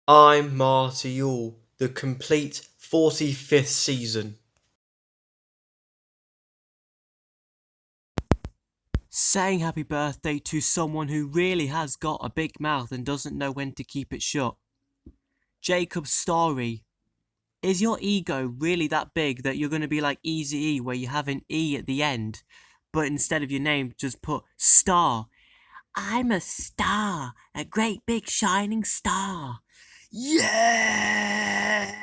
I'm Marty Yule, the complete 45th season. Saying happy birthday to someone who really has got a big mouth and doesn't know when to keep it shut. Jacob's story. Is your ego really that big that you're going to be like Eazy-E where you have an E at the end, but instead of your name just put star? I'm a star, a great big shining star. Yeah!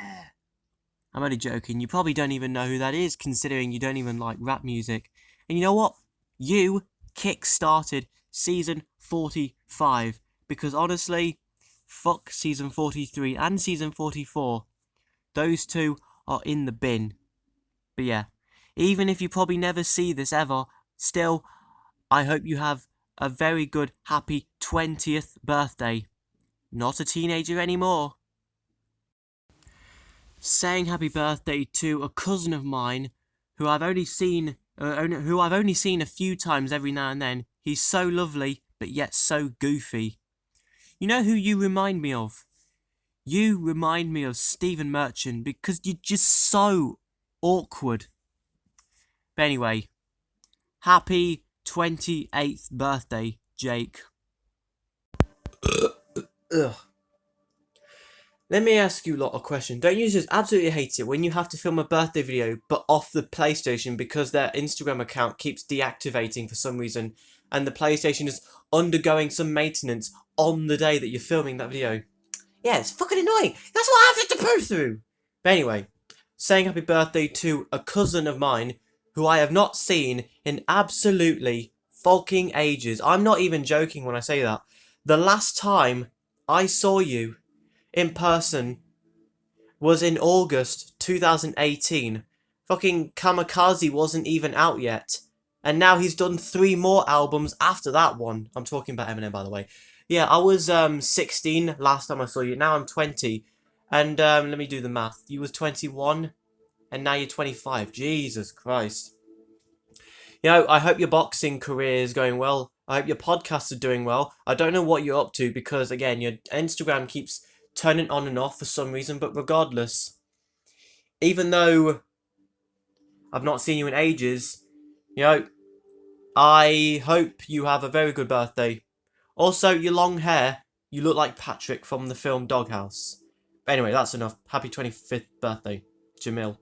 I'm only joking. You probably don't even know who that is, considering you don't even like rap music. And you know what? You kick-started season 45. Because honestly, fuck season 43 and season 44. Those two are in the bin. But yeah, even if you probably never see this ever, still, I hope you have a very good, happy 20th birthday. Not a teenager anymore. Saying happy birthday to a cousin of mine who I've only seen a few times every now and then. He's so lovely, but yet so goofy. You know who you remind me of? You remind me of Stephen Merchant because you're just so awkward. But anyway, happy 28th birthday, Jake. Ugh. Let me ask you lot a question. Don't you just absolutely hate it when you have to film a birthday video but off the PlayStation because their Instagram account keeps deactivating for some reason and the PlayStation is undergoing some maintenance on the day that you're filming that video? Yeah, it's fucking annoying. That's what I have to go through. But anyway, saying happy birthday to a cousin of mine who I have not seen in absolutely fucking ages. I'm not even joking when I say that. The last time I saw you in person was in August 2018. Fucking Kamikaze wasn't even out yet. And now he's done 3 more albums after that one. I'm talking about Eminem, by the way. Yeah, I was 16 last time I saw you. Now I'm 20. And let me do the math. You was 21, and now you're 25. Jesus Christ. You know, I hope your boxing career is going well. I hope your podcasts are doing well. I don't know what you're up to because, again, your Instagram keeps turning on and off for some reason. But regardless, even though I've not seen you in ages, you know, I hope you have a very good birthday. Also, your long hair, you look like Patrick from the film Doghouse. But anyway, that's enough. Happy 25th birthday, Jamil.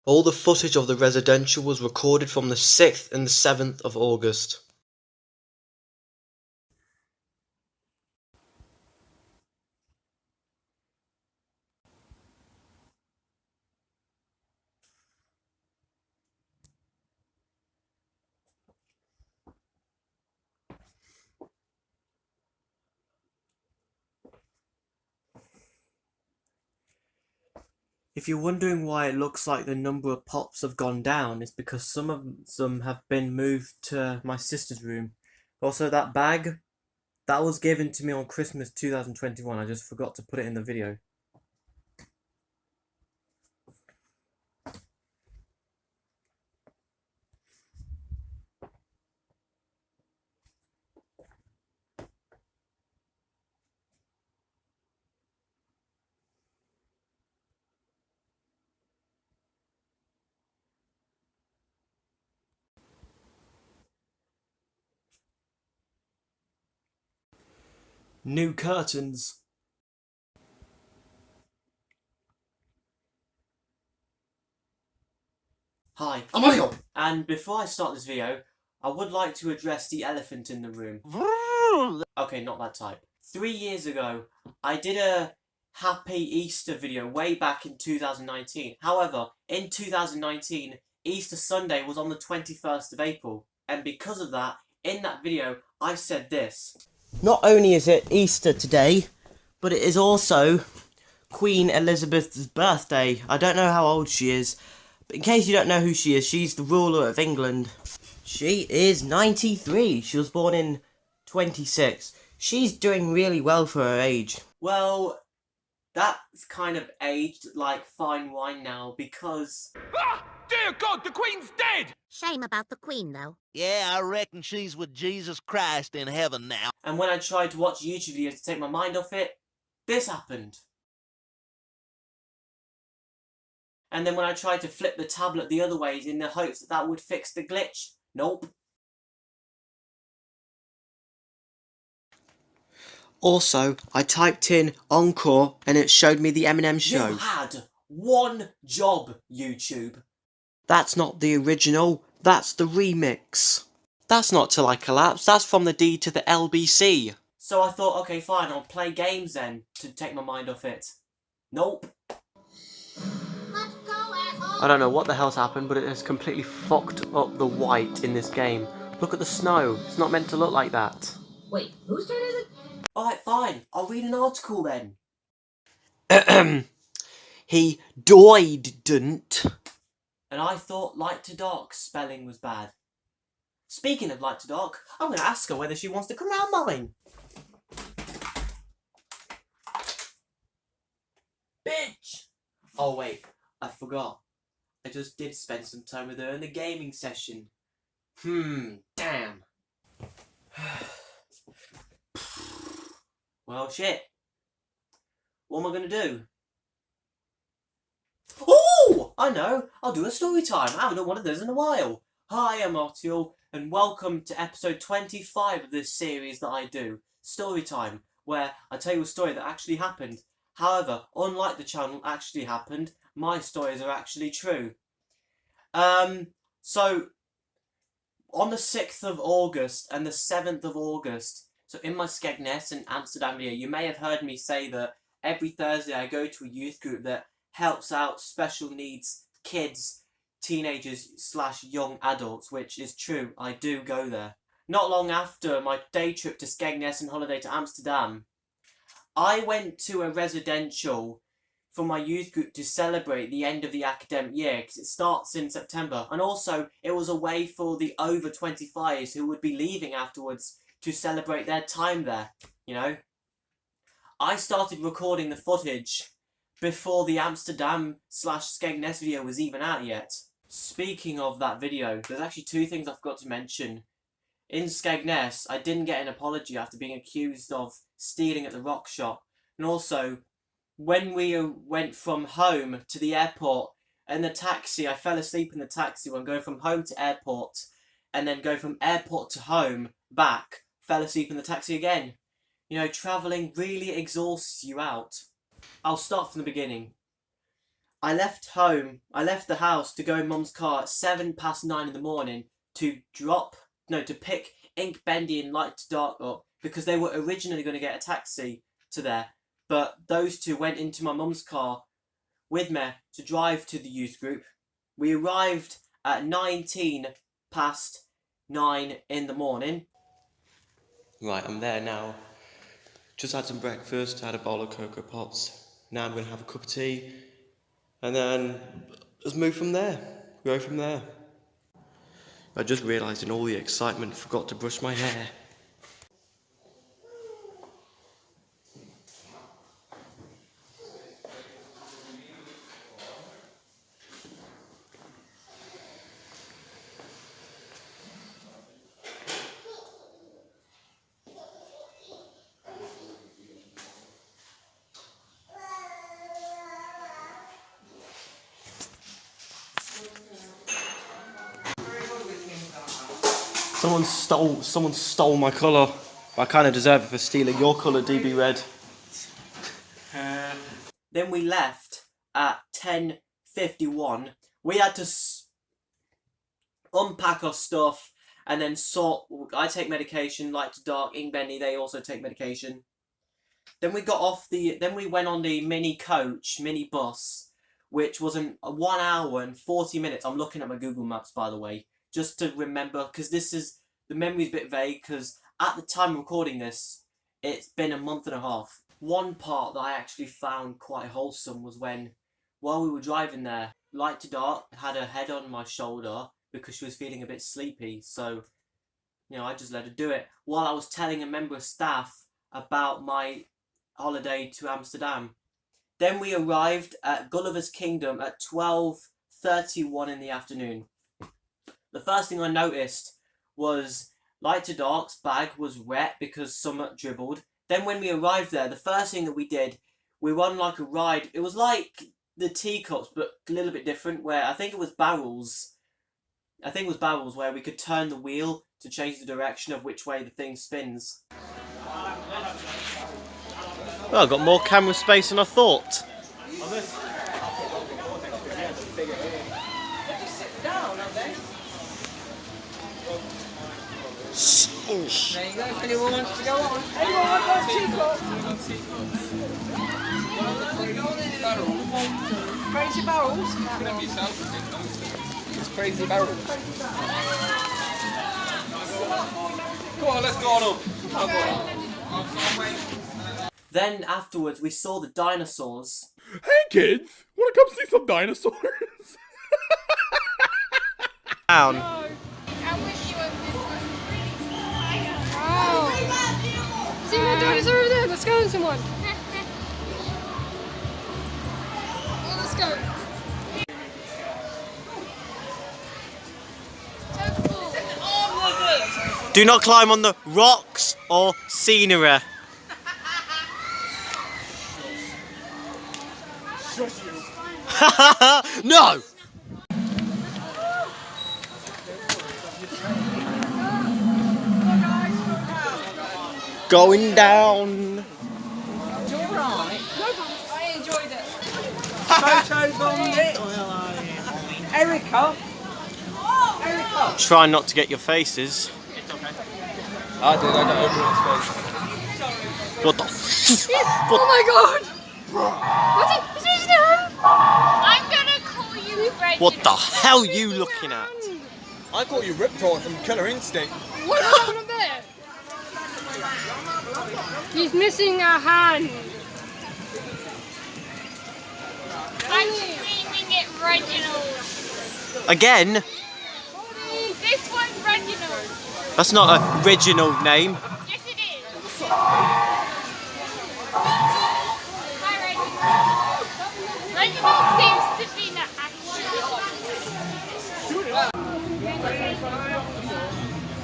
All the footage of the residential was recorded from the 6th and the 7th of August. If you're wondering why it looks like the number of pops have gone down, it's because some of them have been moved to my sister's room. Also, that bag, that was given to me on Christmas 2021. I just forgot to put it in the video. New curtains. Hi, I'm Mario! And before I start this video, I would like to address the elephant in the room. Okay, not that type. 3 years ago, I did a Happy Easter video way back in 2019. However, in 2019, Easter Sunday was on the 21st of April. And because of that, in that video, I said this. Not only is it Easter today, but it is also Queen Elizabeth's birthday. I don't know how old she is, but in case you don't know who she is, she's the ruler of England. She is 93. She was born in 26. She's doing really well for her age. Well, That's kind of aged like fine wine now because... Ah! Dear God, the Queen's dead! Shame about the Queen, though. Yeah, I reckon she's with Jesus Christ in heaven now. And when I tried to watch YouTube videos to take my mind off it, this happened. And then when I tried to flip the tablet the other way in the hopes that that would fix the glitch, nope. Also, I typed in Encore and it showed me the Eminem show. You had one job, YouTube. That's not the original, that's the remix. That's not Till I Collapse, that's from the D to the LBC. So I thought, okay, fine, I'll play games then to take my mind off it. Nope. I don't know what the hell's happened, but it has completely fucked up the white in this game. Look at the snow, it's not meant to look like that. Wait, whose turn is it? Alright, fine, I'll read an article then. He died, didn't. And I thought light to dark spelling was bad. Speaking of light to dark, I'm going to ask her whether she wants to come round mine. Bitch! Oh wait, I forgot. I just did spend some time with her in the gaming session. Damn. Well, shit. What am I going to do? Oh! I know. I'll do a story time. I haven't done one of those in a while. Hi, I'm Marty, and welcome to episode 25 of this series that I do. Story time, where I tell you a story that actually happened. However, unlike the channel actually happened, my stories are actually true. So, on the 6th of August and the 7th of August, so in my Skegness and Amsterdam video, you may have heard me say that every Thursday I go to a youth group that helps out special needs kids, teenagers / young adults, which is true, I do go there. Not long after my day trip to Skegness and holiday to Amsterdam, I went to a residential for my youth group to celebrate the end of the academic year, because it starts in September, and also it was a way for the over 25s who would be leaving afterwards to celebrate their time there, you know. I started recording the footage before the Amsterdam / Skegness video was even out yet. Speaking of that video, there's actually two things I forgot to mention. In Skegness, I didn't get an apology after being accused of stealing at the rock shop. And also, when we went from home to the airport, in the taxi, I fell asleep in the taxi when going from home to airport, and then go from airport to home, back, fell asleep in the taxi again. You know, travelling really exhausts you out. I'll start from the beginning. I left the house to go in Mum's car at 9:07 in the morning to pick Ink Bendy and Light to Dark up, because they were originally going to get a taxi to there, but those two went into my mum's car with me to drive to the youth group. We arrived at 9:19 in the morning. Right, I'm there now. Just had some breakfast, had a bowl of Cocoa Pops. Now I'm going to have a cup of tea, and then just move from there. Go from there. I just realised in all the excitement, forgot to brush my hair. Someone stole my colour. I kind of deserve it for stealing your colour, DB Red. Then we left at 10:51. We had to unpack our stuff and then I take medication, Light to Dark, Ink Benny, they also take medication. Then we went on the mini bus, which was 1 hour and 40 minutes. I'm looking at my Google Maps, by the way, just to remember, because the memory's a bit vague, because at the time of recording this, it's been a month and a half. One part that I actually found quite wholesome was when, while we were driving there, Light to Dark had her head on my shoulder because she was feeling a bit sleepy, so, you know, I just let her do it, while I was telling a member of staff about my holiday to Amsterdam. Then we arrived at Gulliver's Kingdom at 12:31 in the afternoon. The first thing I noticed was Light to Dark's bag was wet because Summit dribbled. Then when we arrived there, the first thing that we did, we were on like a ride. It was like the teacups, but a little bit different, where I think it was barrels. I think it was barrels where we could turn the wheel to change the direction of which way the thing spins. Well, I've got more camera space than I thought. There you go, if anyone wants to go on. Anyone want to go Crazy barrels? It's crazy barrels. Come on, let's go on up. Then afterwards, we saw the dinosaurs. Hey kids, wanna come see some dinosaurs? Down. See that dinosaur over there? Let's go on someone. Oh, let's go. Do not climb on the rocks or scenery. No! Going down. It's alright. I enjoyed it. Photo bombed it. Erica. Erica. Try not to get your faces. I did, I got everyone's face. What the Oh my god! What's his name? I'm gonna call you Reginald. What the hell are you looking at? I thought you Riptide from Killer Instinct. What happened up there? He's missing a hand. I'm screaming at Reginald. Again? This one's Reginald. That's not a original name. Yes, it is. Hi, Reginald. Reginald seems to be the actor.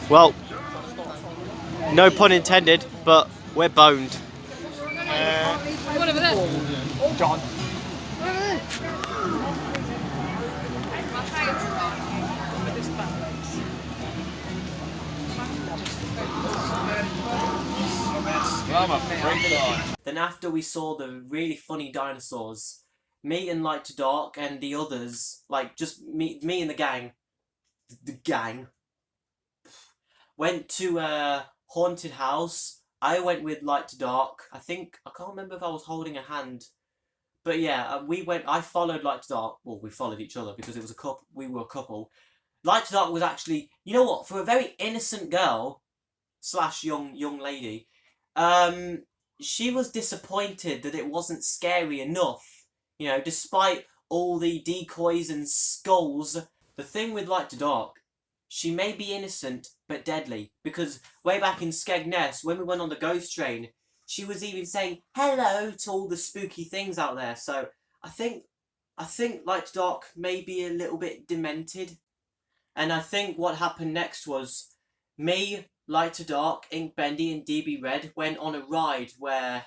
Well, no pun intended, but we're boned. What over there? John. What over there? Then after we saw the really funny dinosaurs, me and Light to Dark and the others, like just me and the gang, went to a haunted house. I went with Light to Dark. I can't remember if I was holding a hand. But yeah, I followed Light to Dark. Well, we followed each other because it was a couple. We were a couple. Light to Dark was actually, you know what, for a very innocent girl / young lady, she was disappointed that it wasn't scary enough. You know, despite all the decoys and skulls. The thing with Light to Dark, she may be innocent but deadly, because way back in Skegness, when we went on the ghost train, she was even saying hello to all the spooky things out there. So I think Light to Dark may be a little bit demented. And I think what happened next was me, Light to Dark, Ink Bendy and DB Red went on a ride where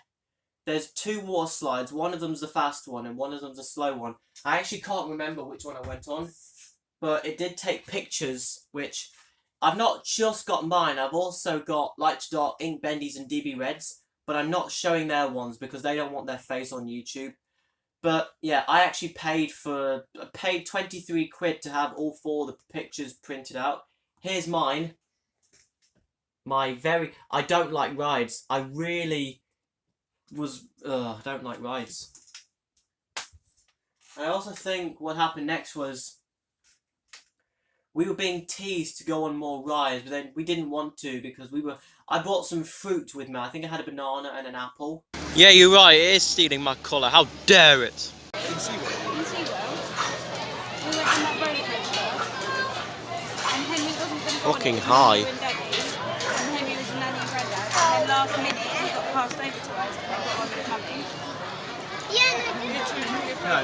there's 2 water slides. One of them's the fast one and one of them's the slow one. I actually can't remember which one I went on, but it did take pictures, which I've not just got mine. I've also got Light to Dark, Ink Bendies and DB Reds, but I'm not showing their ones because they don't want their face on YouTube. But yeah, I actually paid 23 quid to have all 4 of the pictures printed out. Here's mine. I don't like rides. I really I don't like rides. I also think what happened next was we were being teased to go on more rides, but then we didn't want to because I brought some fruit with me. I think I had a banana and an apple. Yeah, you're right, it is stealing my colour. How dare it? In SeaWorld, we went on that roller coaster, and Henry wasn't going to go Fucking on it, high. and Henry was a nanny and granddad, and then last minute he got passed over to us and they got on with mummy.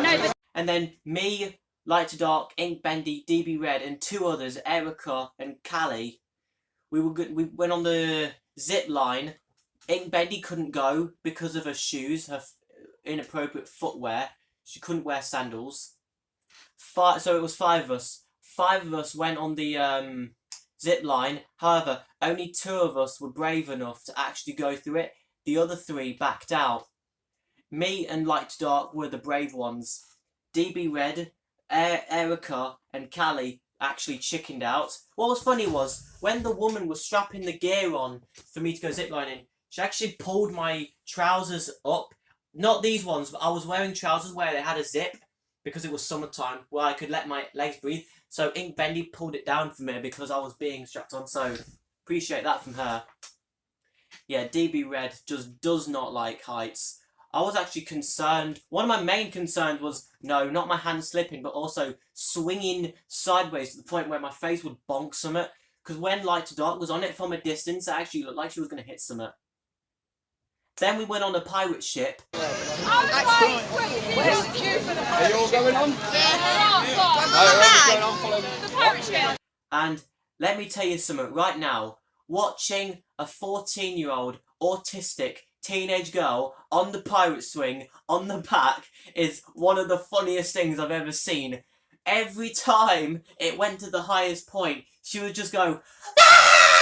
No, but And then me, Light to Dark, Ink Bendy, DB Red, and 2 others, Erica and Callie. We went on the zip line. Ink Bendy couldn't go because of her shoes, her inappropriate footwear. She couldn't wear sandals. So it was 5 of us. 5 of us went on the zip line. However, only 2 of us were brave enough to actually go through it. The other 3 backed out. Me and Light to Dark were the brave ones. DB Red, Erica, and Callie actually chickened out. What was funny was, when the woman was strapping the gear on for me to go ziplining, she actually pulled my trousers up. Not these ones, but I was wearing trousers where they had a zip, because it was summertime, where I could let my legs breathe. So Ink Bendy pulled it down for me because I was being strapped on, so appreciate that from her. Yeah, DB Red just does not like heights. I was actually concerned. One of my main concerns was, no, not my hand slipping, but also swinging sideways to the point where my face would bonk something. Because when Light to Dark was on it from a distance, it actually looked like she was going to hit something. Then we went on a pirate ship. Are you all going on? the pirate ship. And let me tell you something right now. Watching a 14-year-old autistic teenage girl on the pirate swing on the back is one of the funniest things I've ever seen. Every time it went to the highest point, she would just go, "Ah!"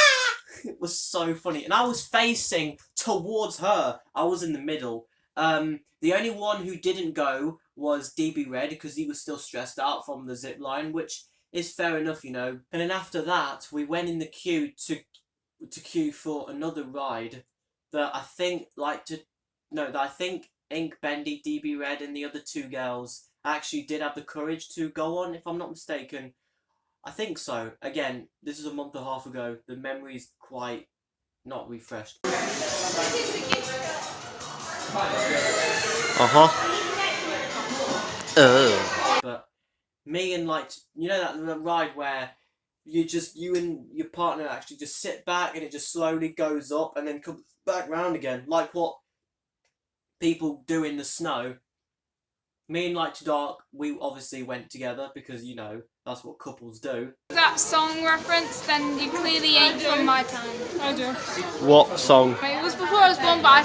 It was so funny. And I was facing towards her. I was in the middle. The only one who didn't go was DB Red, because he was still stressed out from the zip line, which is fair enough, you know. And then after that, we went in the queue to queue for another ride that I think Ink Bendy, DB Red, and the other 2 girls actually did have the courage to go on, if I'm not mistaken. I think so. Again, this is a month and a half ago. The memory's quite not refreshed. But me and you know that ride where you and your partner actually just sit back and it just slowly goes up and then comes back round again, like what people do in the snow. Me and Light to Dark, we obviously went together because, you know, that's what couples do. That song reference, then you clearly ain't from my time. I do. What song? It was before I was born, but I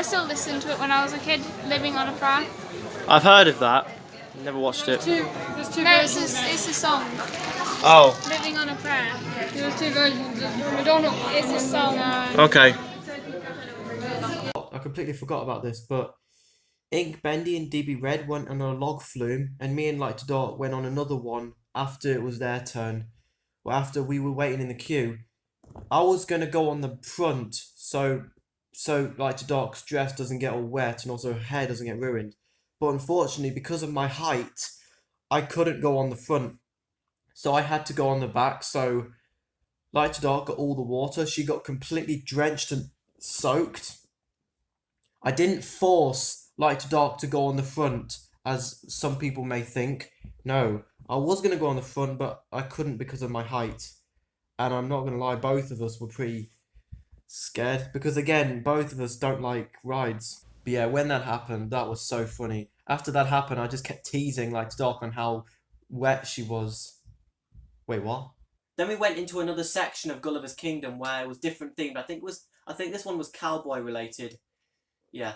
still listened to it when I was a kid, living on a prayer. I've heard of that. Never watched it. There's 2 No, versions. it's a song. Oh. Living on a prayer. There's 2 versions. I don't know. It's a song. Okay. I completely forgot about this, but Ink Bendy and DB Red went on a log flume, and me and Light to Dark went on another one after it was their turn. Well, after we were waiting in the queue, I was going to go on the front so Light to Dark's dress doesn't get all wet and also her hair doesn't get ruined. But unfortunately, because of my height, I couldn't go on the front. So I had to go on the back. So Light to Dark got all the water. She got completely drenched and soaked. I didn't force Light to Dark to go on the front, as some people may think. No, I was going to go on the front, but I couldn't because of my height. And I'm not going to lie, both of us were pretty scared. Because again, both of us don't like rides. But yeah, when that happened, that was so funny. After that happened, I just kept teasing Light to Dark on how wet she was. Wait, what? Then we went into another section of Gulliver's Kingdom where it was different themed. I think this one was cowboy related. Yeah.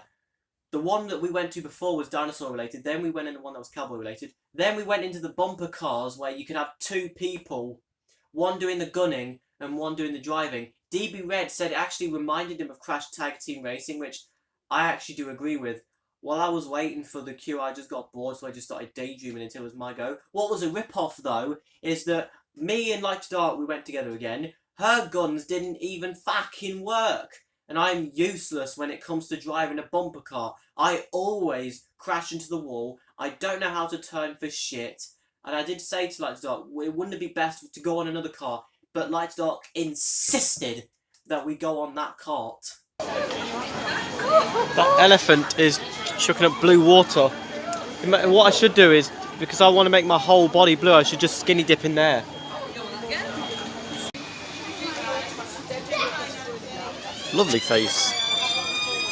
The one that we went to before was dinosaur related. Then we went in the one that was cowboy related. Then we went into the bumper cars where you could have 2 people, one doing the gunning and one doing the driving. DB Red said it actually reminded him of Crash Tag Team Racing, which I actually do agree with. While I was waiting for the queue, I just got bored, so I just started daydreaming until it was my go. What was a rip-off, though, is that me and Light to Dark, we went together again. Her guns didn't even fucking work. And I'm useless when it comes to driving a bumper car. I always crash into the wall. I don't know how to turn for shit. And I did say to Light to Dark, wouldn't it be best to go on another car? But Light to Dark insisted that we go on that cart. That elephant is chucking up blue water. What I should do is, because I want to make my whole body blue, I should just skinny dip in there. Lovely face.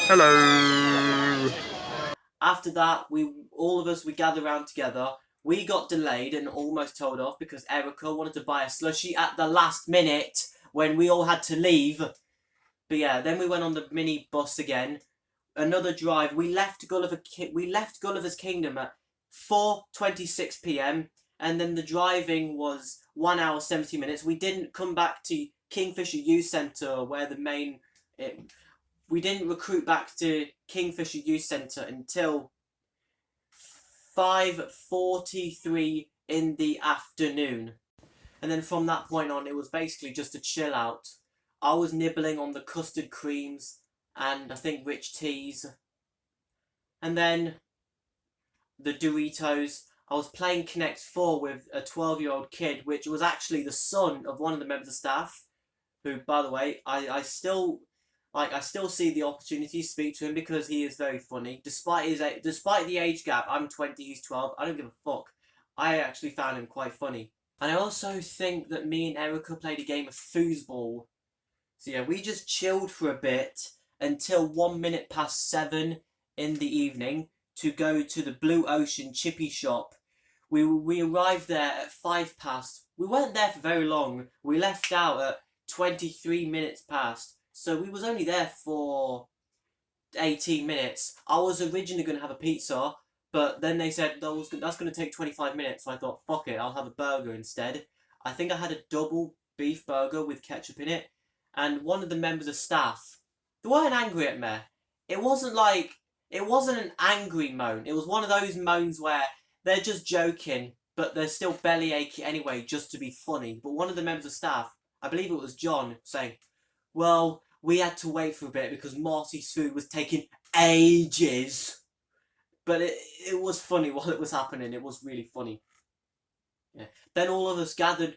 Hello. After that, all of us gathered around together. We got delayed and almost told off because Erica wanted to buy a slushie at the last minute when we all had to leave. But yeah, then we went on the mini bus again. Another drive. We left Gulliver's Kingdom at 4:26 p.m. and then the driving was 1 hour 70 minutes. We didn't come back to Kingfisher Youth Centre where we didn't recruit back to Kingfisher Youth Centre until 5:43 in the afternoon. And then from that point on, it was basically just a chill out. I was nibbling on the custard creams and I think rich teas. And then the Doritos. I was playing Connect 4 with a 12-year-old kid, which was actually the son of one of the members of staff, who, by the way, I still see the opportunity to speak to him because he is very funny. Despite the age gap, I'm 20, he's 12, I don't give a fuck. I actually found him quite funny. And I also think that me and Erica played a game of foosball. So yeah, we just chilled for a bit until 7 in the evening to go to the Blue Ocean Chippy Shop. We arrived there at 5 past. We weren't there for very long. We left out at 23 minutes past. So we was only there for 18 minutes. I was originally going to have a pizza, but then they said that's going to take 25 minutes. So I thought, fuck it, I'll have a burger instead. I think I had a double beef burger with ketchup in it. And one of the members of staff, they weren't angry at me. It wasn't an angry moan. It was one of those moans where they're just joking, but they're still belly achy anyway, just to be funny. But one of the members of staff, I believe it was John, saying, well, we had to wait for a bit because Marty's food was taking ages. But it was funny while it was happening. It was really funny. Yeah. Then all of us gathered.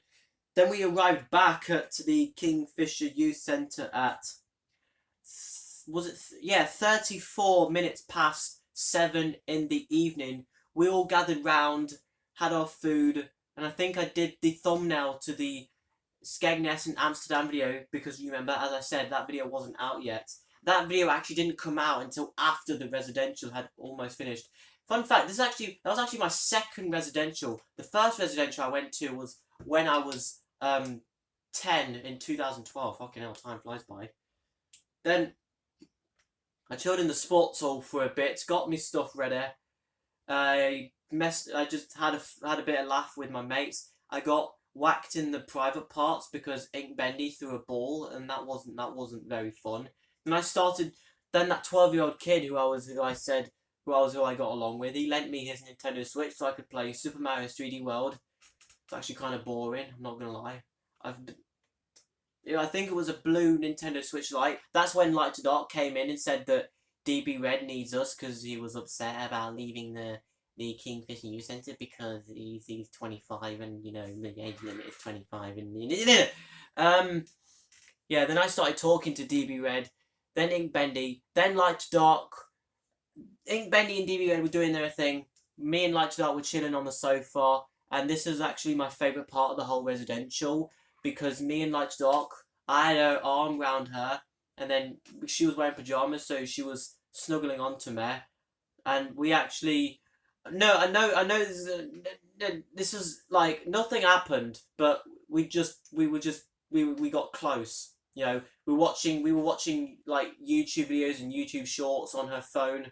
Then we arrived back at the Kingfisher Youth Centre at 34 minutes past 7 in the evening. We all gathered round, had our food, and I think I did the thumbnail to the Skegness and Amsterdam video because remember, as I said, that video wasn't out yet. That video actually didn't come out until after the residential had almost finished. Fun fact, that was actually my second residential. The first residential I went to was when I was 10 in 2012. Fucking hell, time flies by. Then I chilled in the sports hall for a bit, got me stuff ready. I just had a bit of laugh with my mates. I got whacked in the private parts because Ink Bendy threw a ball, and that wasn't very fun. And then that 12-year-old kid who I got along with, he lent me his Nintendo Switch so I could play Super Mario 3D World. It's actually kind of boring, I'm not gonna lie. I think it was a blue Nintendo Switch Lite. That's when Light to Dark came in and said that DB Red needs us because he was upset about leaving the Kingfisher Youth Centre because he's 25 and, the age limit is 25 and... Yeah, then I started talking to DB Red, then Ink Bendy, then Light to Dark. Ink Bendy and DB Red were doing their thing. Me and Light to Dark were chilling on the sofa, and this is actually my favourite part of the whole residential because me and Light to Dark, I had her arm round her, and then she was wearing pyjamas, so she was snuggling onto me, and we actually... No, I know this is like, nothing happened, but we got close. We were watching like YouTube videos and YouTube shorts on her phone.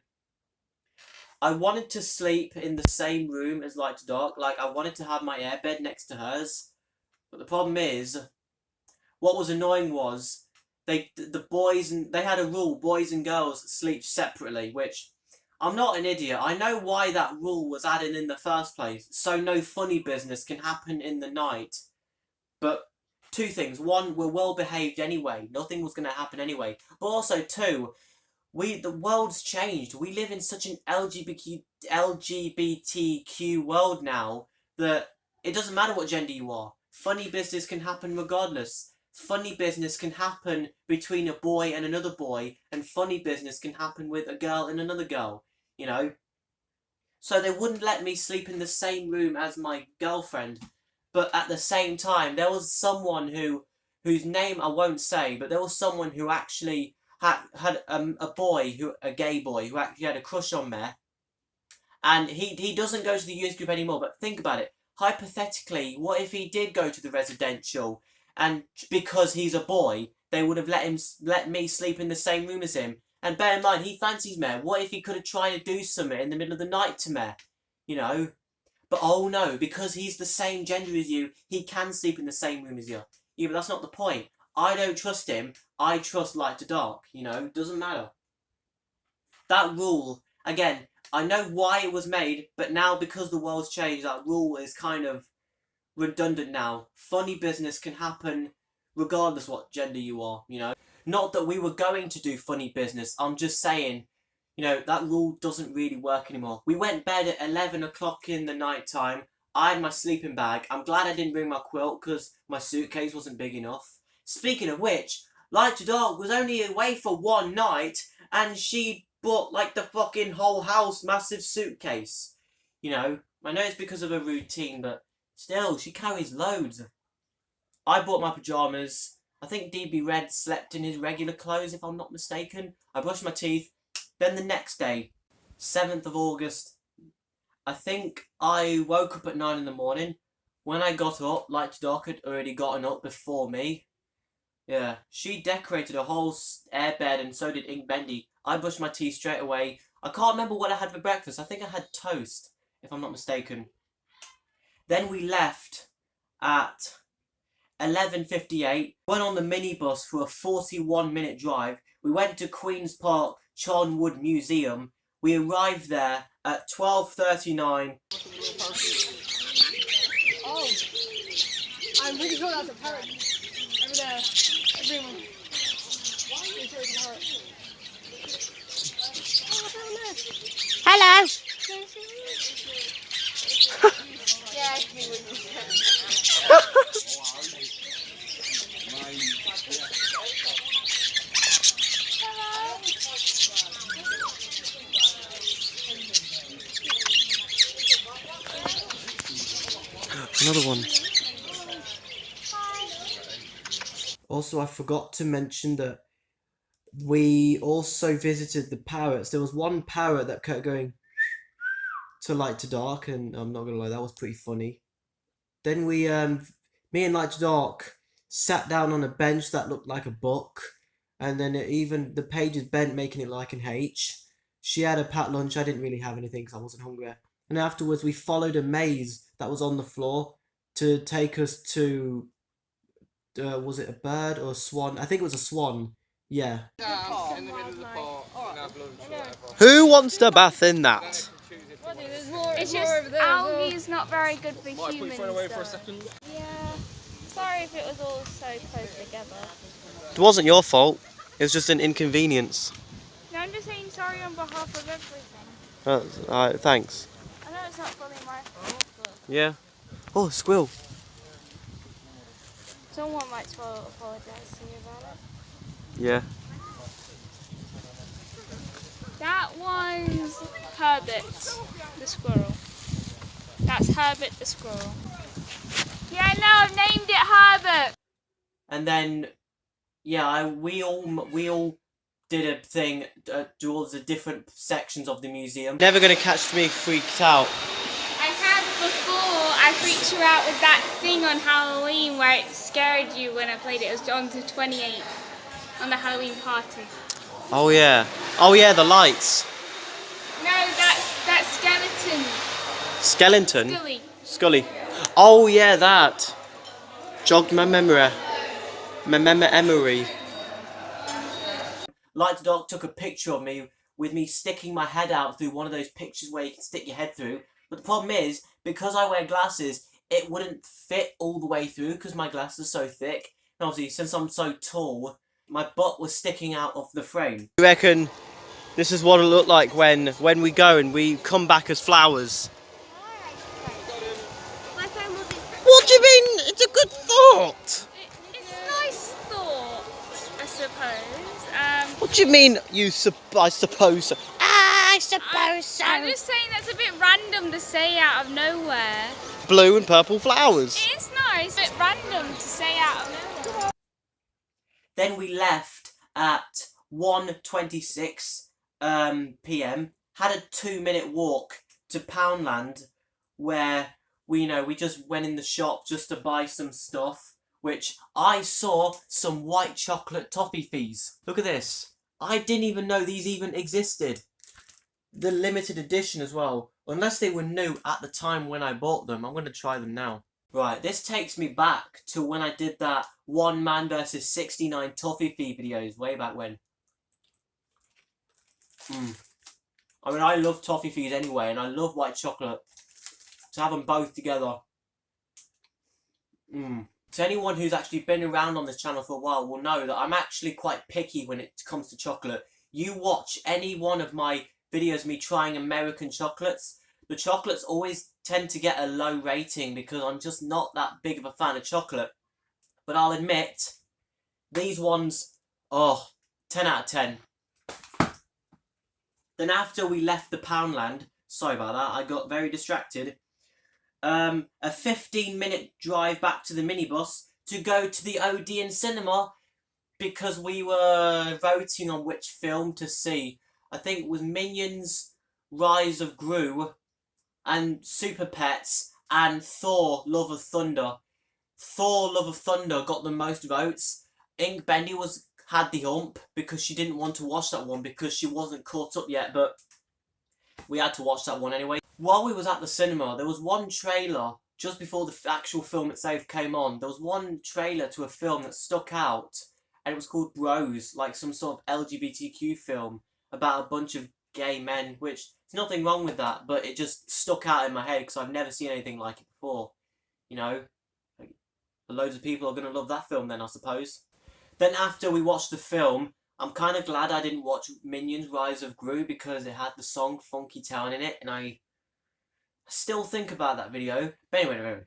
I wanted to sleep in the same room as Light to Dark. Like, I wanted to have my airbed next to hers. But the problem is, what was annoying was, they had a rule, boys and girls sleep separately, which, I'm not an idiot. I know why that rule was added in the first place, so no funny business can happen in the night. But two things. One, we're well behaved anyway. Nothing was going to happen anyway. But also, two, the world's changed. We live in such an LGBTQ world now that it doesn't matter what gender you are. Funny business can happen regardless. Funny business can happen between a boy and another boy, and funny business can happen with a girl and another girl, So they wouldn't let me sleep in the same room as my girlfriend. But at the same time, there was someone whose name I won't say, but there was someone who actually had a gay boy who actually had a crush on me. And he doesn't go to the youth group anymore. But think about it. Hypothetically, what if he did go to the residential, and because he's a boy, they would have let me sleep in the same room as him? And bear in mind, he fancies me. What if he could have tried to do something in the middle of the night to me? You know? But oh no, because he's the same gender as you, he can sleep in the same room as you. Yeah, but that's not the point. I don't trust him. I trust light to dark. You know? Doesn't matter. That rule, again, I know why it was made, but now because the world's changed, that rule is kind of redundant now. Funny business can happen regardless what gender you are, you know. Not that we were going to do funny business, I'm just saying, you know, that rule doesn't really work anymore. We went bed at 11 o'clock in the night time. I had my sleeping bag. I'm glad I didn't bring my quilt because my suitcase wasn't big enough. Speaking of which, Light to Dark was only away for one night and she bought like the fucking whole house massive suitcase. You know, I know it's because of her routine, but still, she carries loads. I bought my pyjamas. I think DB Red slept in his regular clothes, if I'm not mistaken. I brushed my teeth. Then the next day, 7th of August, I think I woke up at 9 in the morning. When I got up, Light to Dark had already gotten up before me. Yeah, she decorated a whole air bed and so did Ink Bendy. I brushed my teeth straight away. I can't remember what I had for breakfast. I think I had toast, if I'm not mistaken. Then we left at 11:58. Went on the minibus for a 41-minute drive. We went to Queen's Park Charnwood Museum. We arrived there at 12:39. Oh, I'm pretty sure that's a parrot. Over there, everyone. Pretty sure it's a parrot. Oh, what's down there? Hello. Yeah, it's me with you. Another one. Also, I forgot to mention that we also visited the parrots. There was one parrot that kept going to Light to Dark, and I'm not gonna lie, that was pretty funny. Then we, me and Light to Dark sat down on a bench that looked like a book, and then even the pages bent, making it like an H. She had a packed lunch. I didn't really have anything because I wasn't hungry. And afterwards, we followed a maze that was on the floor to take us to, was it a bird or a swan? I think it was a swan. Yeah. In the middle of the park, in our blue or whatever. Who wants to bath in that? It's just algae is not very good for Might put your phone away for a humans. second. Yeah. Sorry if it was all so close together. It wasn't your fault. It was just an inconvenience. No, I'm just saying sorry on behalf of everything. Thanks. I know it's not fully my fault, but Yeah. Oh, squirrel. someone might as well apologise to you about it. Yeah. That one's Herbert the squirrel. That's Herbert the squirrel. Yeah, no, I've named it Herbert. And then, yeah, we all did a thing to all the different sections of the museum. Never gonna catch me freaked out. I had before. I freaked you out with that thing on Halloween where it scared you when I played it. It was on the 28th on the Halloween party. Oh yeah. Oh yeah, the lights. No, that's skeleton. Skeleton. Scully. Scully. Oh yeah, that. Jogged my memory. My memory. Light to Dark took a picture of me with me sticking my head out through one of those pictures where you can stick your head through. But the problem is, because I wear glasses, it wouldn't fit all the way through because my glasses are so thick. And obviously, since I'm so tall, my butt was sticking out of the frame. You reckon this is what it'll look like when we go and we come back as flowers? What do you mean? It's a good thought. It's a nice thought, I suppose. What do you mean? I suppose so. I suppose so. I'm just saying that's a bit random to say out of nowhere. Blue and purple flowers. It is nice, a bit random to say out of nowhere. Then we left at 1:26 p.m. Had a 2-minute walk to Poundland where we just went in the shop just to buy some stuff, which I saw some white chocolate toffees. Look at this. I didn't even know these even existed. The limited edition as well. Unless they were new at the time when I bought them. I'm going to try them now. Right, this takes me back to when I did that 1 man versus 69 toffee videos way back when. I mean, I love toffees anyway, and I love white chocolate. To have them both together. To anyone who's actually been around on this channel for a while will know that I'm actually quite picky when it comes to chocolate. You watch any one of my videos, me trying American chocolates, the chocolates always tend to get a low rating because I'm just not that big of a fan of chocolate. But I'll admit, these ones, 10 out of 10. Then after we left the Poundland, sorry about that, I got very distracted. A 15-minute drive back to the minibus to go to the Odeon cinema because we were voting on which film to see. I think it was Minions, Rise of Gru, and Super Pets, and Thor, Love of Thunder. Thor, Love of Thunder got the most votes. Ink Bendy had the hump because she didn't want to watch that one because she wasn't caught up yet, but we had to watch that one anyway. While we was at the cinema, there was one trailer just before the actual film itself came on. There was one trailer to a film that stuck out, and it was called Bros, like some sort of LGBTQ film about a bunch of gay men, which there's nothing wrong with that, but it just stuck out in my head because I've never seen anything like it before. You know, loads of people are going to love that film then, I suppose. Then after we watched the film, I'm kind of glad I didn't watch Minions Rise of Gru because it had the song Funky Town in it, and I still think about that video. But anyway.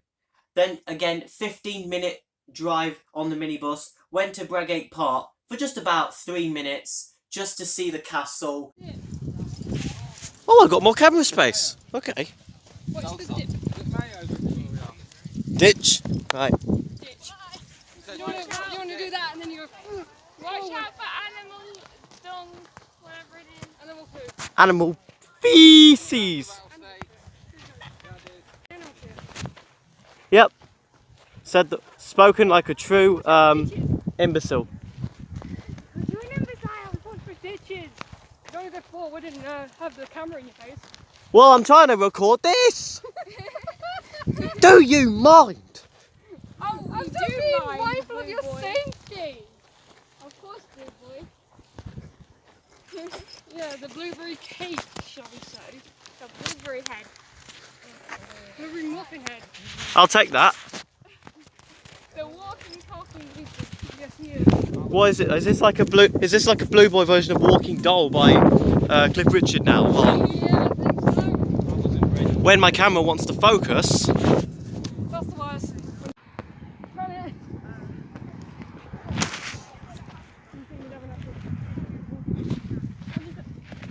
Then again, 15-minute drive on the minibus, went to Bregate Park for just about 3 minutes just to see the castle. Oh, I've got more camera space. Okay. What's the dip? Ditch. Right. Ditch. You want to do that and then you go... Watch out for animal dung, whatever it is. Animal food. Animal feces. Yep. Said that. Spoken like a true imbecile. You're an imbecile. Watch for ditches. Don't go forward and have the camera in your face. Well, I'm trying to record this. Do you mind? Oh, I'm just being mindful of your safety. Of course, blue boy. Yeah, the blueberry cake, shall we say. The blueberry head. Blueberry muffin head. I'll take that. The walking, talking pieces. Yes, he is. What is it? Is this like a blue boy version of Walking Doll by Cliff Richard now? Well, Yeah, I think so. when my camera wants to focus. That's the worst. Run it.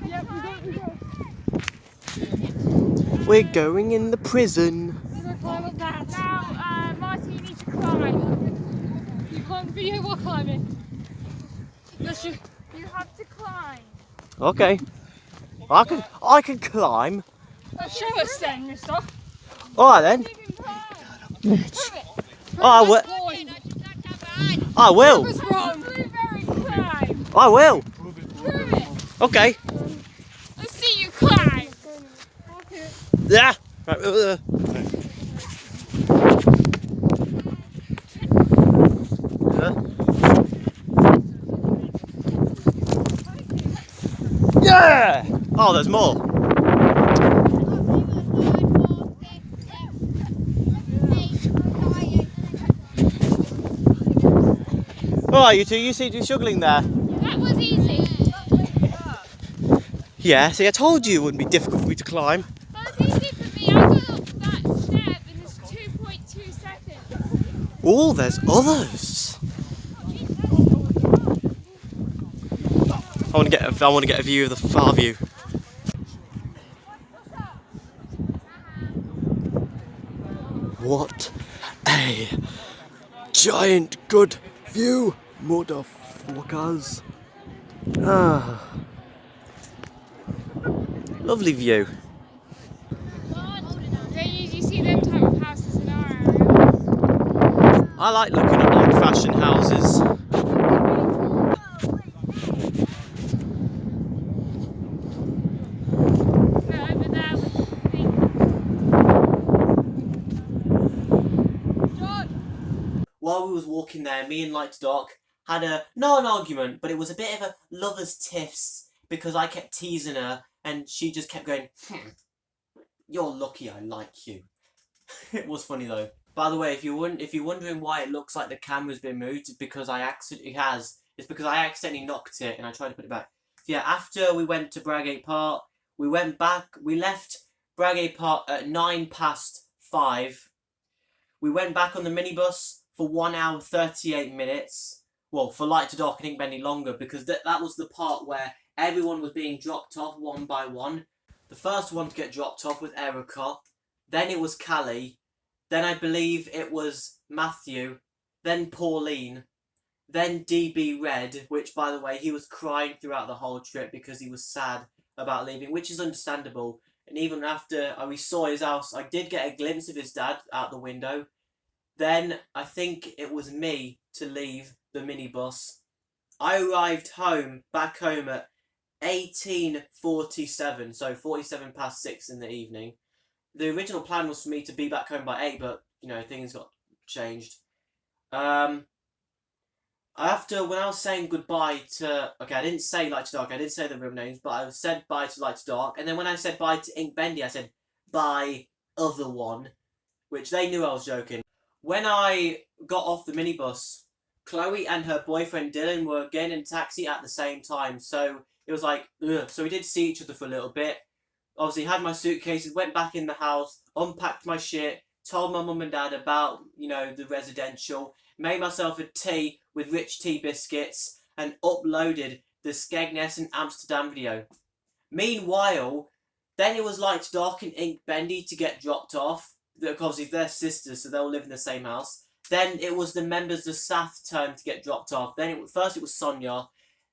Yeah, we go. We're going in the prison. We're gonna climb up that. Now, Marty, you need to climb. You can't video while climbing. Unless you... You have to climb. Okay. I can climb. Show us then, mister. Alright then. You can climb. Prove it. I will. Boy. I will. What's wrong? Blueberry climb. I will. Prove it. Okay. Let's see you climb. Yeah. Right. Yeah. Oh, there's more. Alright, you two, you seem to be struggling there. That was easy. Yeah, see, I told you it wouldn't be difficult for me to climb. That was easy for me. I got up that step in just 2.2 seconds. Oh, there's others. I want to get a view of the far view. What a giant good view, motherfuckers. Ah, lovely view. I like looking at old-fashioned houses. Over there with the pink. While we was walking there, me and Light to Dark had not an argument, but it was a bit of a lover's tiffs because I kept teasing her and she just kept going, you're lucky I like you. It was funny though. By the way, if you're wondering why it looks like the camera's been moved, it's because it's because I accidentally knocked it and I tried to put it back. So yeah, after we went to Braggate Park, we left Braggate Park at 5:09. We went back on the minibus for 1 hour 38 minutes. Well, for Light to Dark and Ink Bendy longer, because that was the part where everyone was being dropped off one by one. The first one to get dropped off was Erica, then it was Callie, then I believe it was Matthew, then Pauline, then DB Red, which by the way, he was crying throughout the whole trip because he was sad about leaving, which is understandable. And even after we saw his house, I did get a glimpse of his dad out the window. Then I think it was me to leave the minibus. I arrived back home at 18:47, so 47 past 6 in the evening. The original plan was for me to be back home by 8, but you know, things got changed. When I was saying goodbye to, okay, I didn't say Light to Dark, I did say the room names, but I said bye to Light to Dark, and then when I said bye to Ink Bendy, I said bye other one, which they knew I was joking. When I got off the minibus, Chloe and her boyfriend Dylan were getting in a taxi at the same time, so it was like, ugh. So we did see each other for a little bit. Obviously had my suitcases, went back in the house, unpacked my shit, told my mum and dad about, you know, the residential, made myself a tea with rich tea biscuits, and uploaded the Skegness and Amsterdam video. Meanwhile, then it was Light to Dark and Ink Bendy to get dropped off. Obviously they're sisters, so they'll live in the same house. Then it was the members of staff turn to get dropped off. Then first it was Sonia,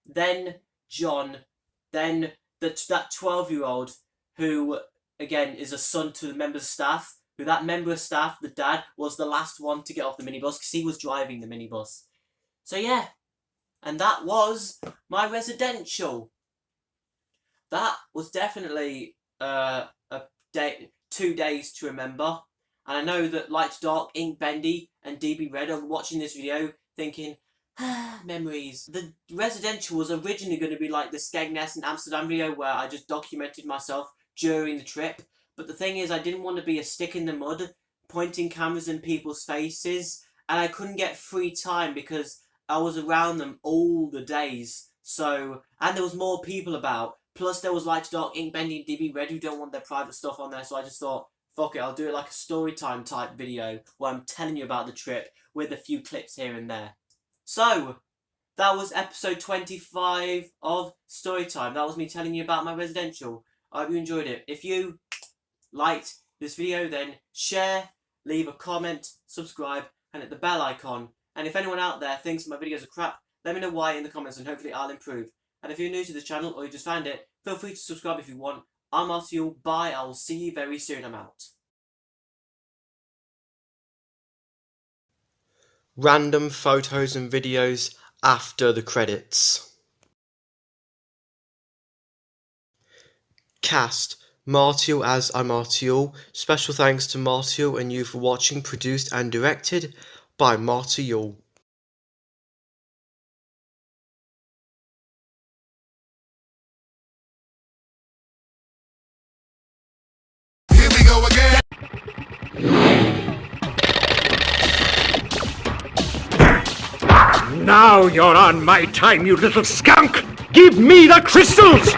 then John, then that 12-year-old who again is a son to the members of staff. Who that member of staff, the dad, was the last one to get off the minibus because he was driving the minibus. So yeah, and that was my residential. That was definitely a day, 2 days to remember. And I know that Light to Dark, Ink Bendy, and DB Red are watching this video thinking, memories. The residential was originally going to be like the Skegness and Amsterdam video where I just documented myself during the trip. But the thing is, I didn't want to be a stick in the mud, pointing cameras in people's faces. And I couldn't get free time because I was around them all the days. So, and there was more people about. Plus there was Light to Dark, Ink Bendy, and DB Red who don't want their private stuff on there. So I just thought, fuck it, I'll do it like a story time type video where I'm telling you about the trip with a few clips here and there. So, that was episode 25 of Storytime. That was me telling you about my residential. I hope you enjoyed it. If you liked this video, then share, leave a comment, subscribe, and hit the bell icon. And if anyone out there thinks my videos are crap, let me know why in the comments and hopefully I'll improve. And if you're new to this channel or you just found it, feel free to subscribe if you want. I'm Marty. Bye. I will see you very soon. I'm out. Random photos and videos after the credits. Cast: Martial as I'm Martial. Special thanks to Martial and you for watching. Produced and directed by Martial. Here we go again. Now you're on my time, you little skunk! Give me the crystals!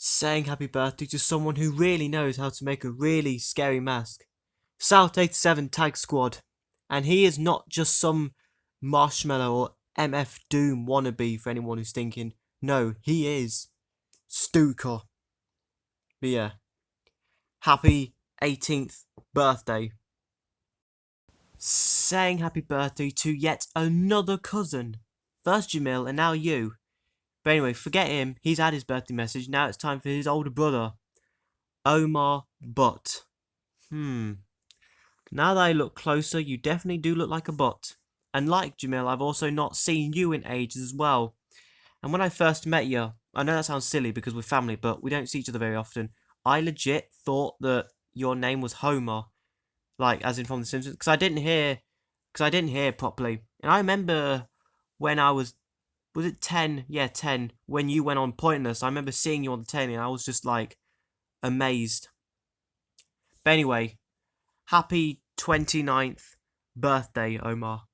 Saying happy birthday to someone who really knows how to make a really scary mask. South 87 Tag Squad. And he is not just some marshmallow or MF Doom wannabe for anyone who's thinking. No, he is Stuka. But yeah, happy 18th birthday. Saying happy birthday to yet another cousin. First Jamil and now you. But anyway, forget him. He's had his birthday message. Now it's time for his older brother, Omar Butt. Now that I look closer, you definitely do look like a butt. And like Jamil, I've also not seen you in ages as well. And when I first met you, I know that sounds silly because we're family, but we don't see each other very often. I legit thought that your name was Homer, like as in from The Simpsons, because I didn't hear properly. And I remember when I was it 10? Yeah, 10. When you went on Pointless, I remember seeing you on the telly, and I was just like amazed. But anyway, happy 29th birthday, Omar.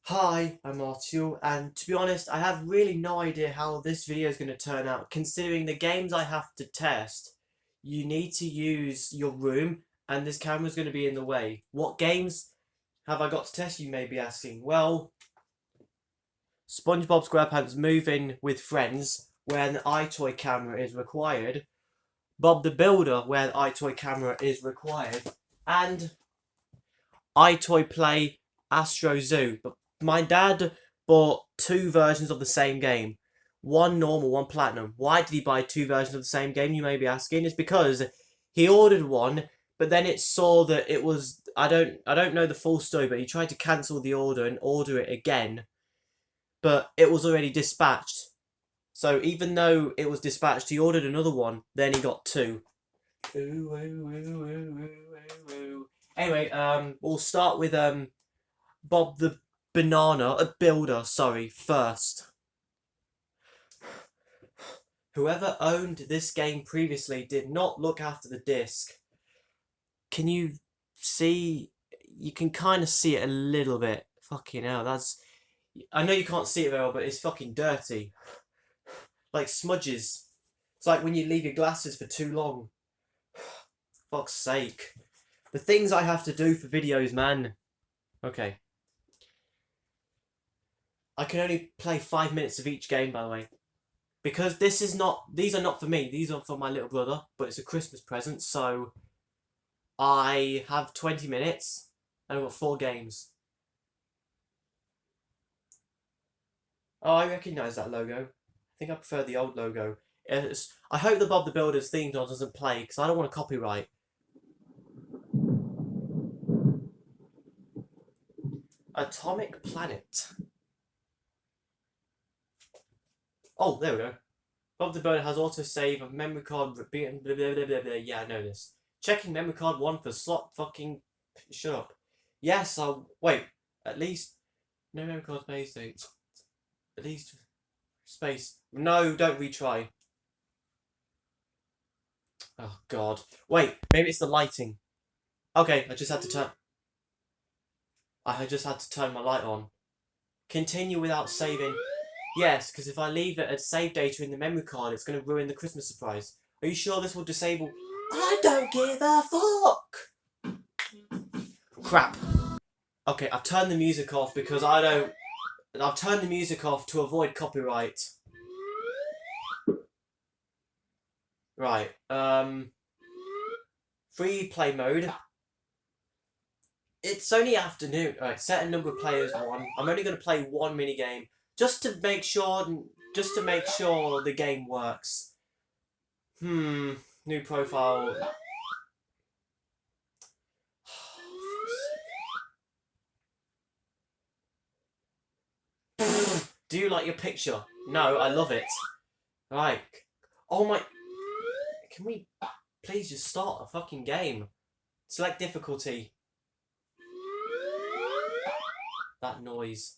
Hi, I'm Marty, and to be honest, I have really no idea how this video is going to turn out. Considering the games I have to test, you need to use your room, and this camera's going to be in the way. What games have I got to test, you may be asking? Well, SpongeBob SquarePants Moving with Friends, where an Eyetoy camera is required. Bob the Builder, where the Eyetoy camera is required. And Eyetoy Play Astro Zoo. But my dad bought 2 versions of the same game. One normal, one platinum. Why did he buy 2 versions of the same game, you may be asking? It's because he ordered one, but then it saw that it was... I don't know the full story, but he tried to cancel the order and order it again. But it was already dispatched. So even though it was dispatched, he ordered another one. Then he got 2. Anyway, we'll start with Bob the Builder, first. Whoever owned this game previously did not look after the disc. Can you see? You can kind of see it a little bit. Fucking hell, that's... I know you can't see it very well, but it's fucking dirty. Like smudges. It's like when you leave your glasses for too long. Fuck's sake. The things I have to do for videos, man. Okay. I can only play 5 minutes of each game, by the way. Because these are not for me. These are for my little brother. But it's a Christmas present, so... I have 20 minutes. And I've got 4 games. Oh, I recognise that logo. I think I prefer the old logo. I hope the Bob the Builder's theme song doesn't play, because I don't want a copyright. Atomic Planet. Oh, there we go. Bob the Builder has autosave of memory card... Yeah, I know this. Checking memory card 1 for slot fucking... Shut up. Yes, I'll... Wait. At least... No memory card space date. At least... Space. No, don't retry. Oh, God. Wait, maybe it's the lighting. Okay, I just had to turn my light on. Continue without saving. Yes, because if I leave it as save data in the memory card, it's going to ruin the Christmas surprise. Are you sure this will disable... I don't give a fuck! Crap. Okay, I've turned the music off because I've turned the music off to avoid copyright. Right, free play mode. It's only afternoon. Alright, set a number of players 1. I'm only going to play 1 minigame just to make sure the game works. New profile. Do you like your picture? No, I love it. Right. Oh my... Can we please just start a fucking game? Select difficulty. That noise.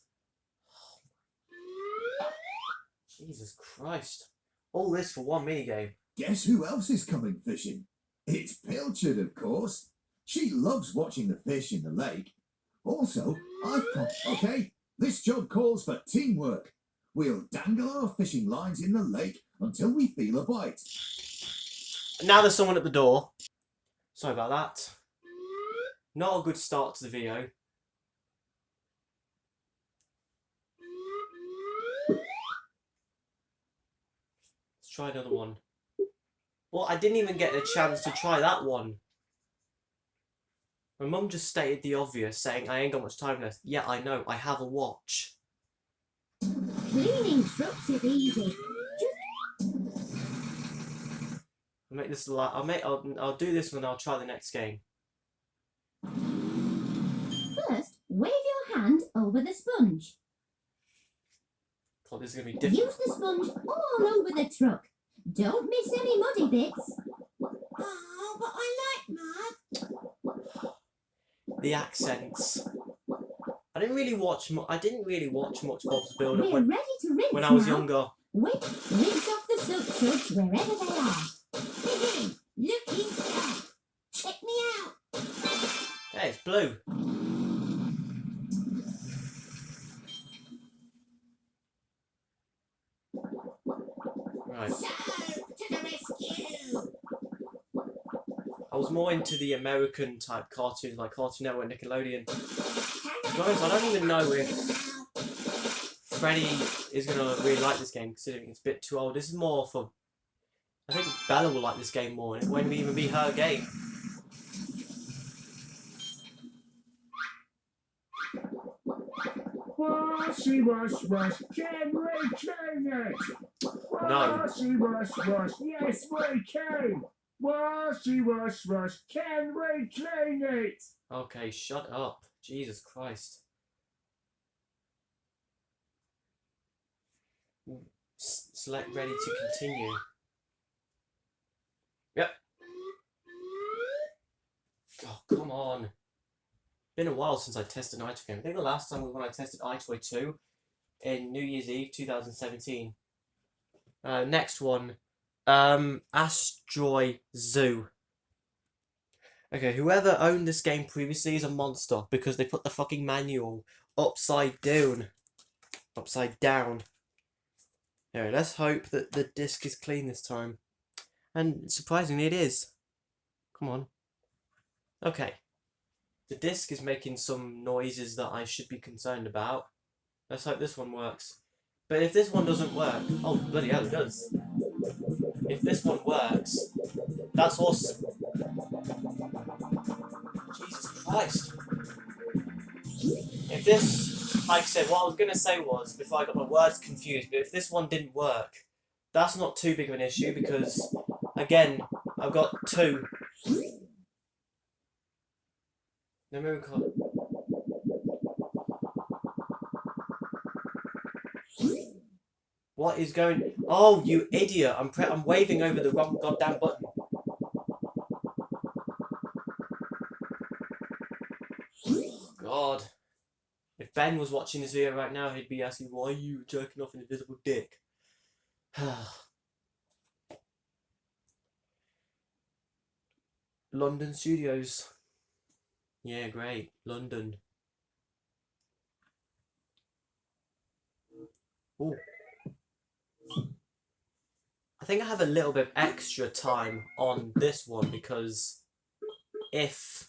Jesus Christ. All this for 1 minigame. Guess who else is coming fishing? It's Pilchard, of course. She loves watching the fish in the lake. Also, okay, this job calls for teamwork. We'll dangle our fishing lines in the lake until we feel a bite. Now there's someone at the door. Sorry about that. Not a good start to the video. try another one. Well, I didn't even get a chance to try that one. My mum just stated the obvious, saying I ain't got much time left. Yeah, I know. I have a watch. Cleaning trucks is easy. I'll make this I'll do this one. I'll try the next game. First, wave your hand over the sponge. Thought this is gonna be difficult. Use the sponge all over the truck. Don't miss any muddy bits. Oh, but I like mud. The accents. I didn't really watch much Bob's Builder We're ready to rinse when I was now. younger. Rinse off the soap suds wherever they are. Hey, looking sharp. Check me out. Hey, it's blue. Right. Soap to the rescue. I was more into the American type cartoons like Cartoon Network, Nickelodeon. To be honest, I don't even know if Freddie is gonna really like this game, considering it's a bit too old. This is more for. I think Bella will like this game more, and it won't even be her game. Washy wash wash, can we clean it? No. Washy wash wash, yes we can. Washy wash wash, can we clean it? Okay, shut up. Jesus Christ. Select ready to continue. Yep. Oh, come on. Been a while since I tested an Eyetoy game. I think the last time was when I tested Eyetoy 2 in New Year's Eve 2017. Next one. Asteroid Zoo. Okay, whoever owned this game previously is a monster because they put the fucking manual upside down. Upside down. Anyway, let's hope that the disc is clean this time. And surprisingly it is. Come on. Okay. The disc is making some noises that I should be concerned about. Let's hope this one works. But if this one doesn't work... Oh, bloody hell, it does. If this one works, that's awesome. Jesus Christ. If this... Like I said, what I was going to say was, before I got my words confused, but if this one didn't work, that's not too big of an issue because, again, I've got two. No miracle. What is going... Oh, you idiot. I'm waving over the wrong goddamn button. God. If Ben was watching this video right now, he'd be asking, why are you jerking off an invisible dick? London Studios. Yeah, great. London. Ooh. I think I have a little bit of extra time on this one because if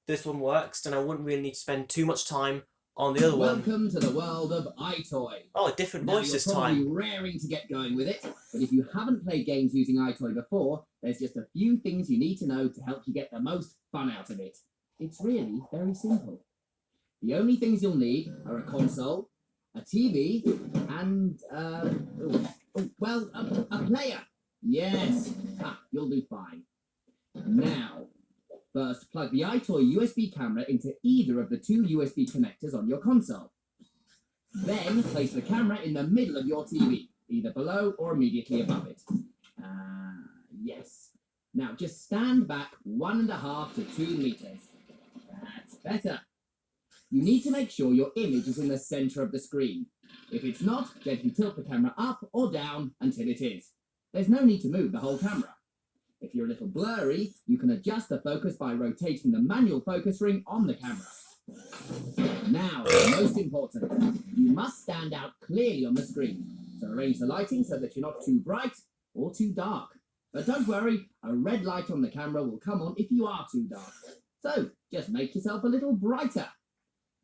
this one works, then I wouldn't really need to spend too much time on the other one. Welcome to the world of Eyetoy. Oh, a different voice this time. You're probably raring to get going with it, but if you haven't played games using Eyetoy before, there's just a few things you need to know to help you get the most fun out of it. It's really very simple. The only things you'll need are a console, a TV, and, a player. Yes. You'll do fine. Now, first plug the Eyetoy USB camera into either of the two USB connectors on your console. Then place the camera in the middle of your TV, either below or immediately above it. Yes. Now just stand back 1.5 to 2 meters. That's better. You need to make sure your image is in the center of the screen. If it's not, gently tilt the camera up or down until it is. There's no need to move the whole camera. If you're a little blurry, you can adjust the focus by rotating the manual focus ring on the camera. Now, most important, you must stand out clearly on the screen. So arrange the lighting so that you're not too bright or too dark. But don't worry, a red light on the camera will come on if you are too dark. So, just make yourself a little brighter.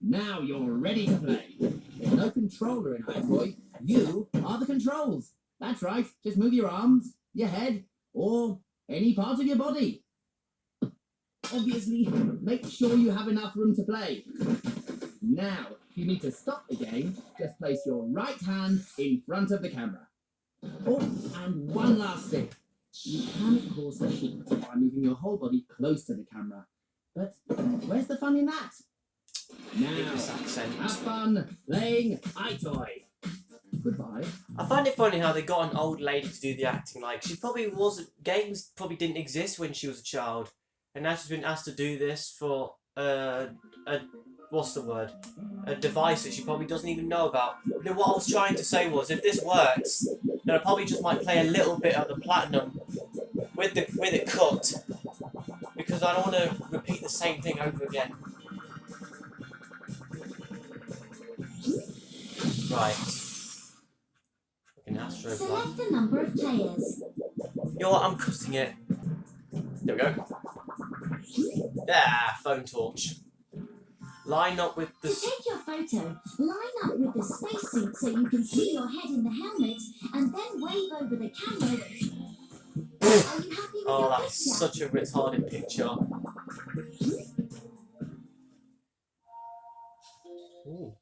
Now you're ready to play. There's no controller in Eyetoy. You are the controls. That's right. Just move your arms, your head, or any part of your body. Obviously, make sure you have enough room to play. Now, if you need to stop the game, just place your right hand in front of the camera. Oh, and one last thing. You can cause heat by moving your whole body close to the camera. But where's the fun in that? Now, have fun playing Eyetoy. Goodbye. I find it funny how they got an old lady to do the acting. Like, she probably wasn't... Games probably didn't exist when she was a child. And now she's been asked to do this for what's the word? A device that she probably doesn't even know about. You know, what I was trying to say was, if this works, then I probably just might play a little bit of the platinum with it cut, because I don't want to repeat the same thing over again. Right. Fucking Astro. Select the number of players. You know what? I'm cutting it. There we go. Ah, phone torch. Line up with the... To take your photo, line up with the spacesuit so you can see your head in the helmet, and then wave over the camera. Are you happy with Oh, your that's picture? such a retarded picture. Ooh.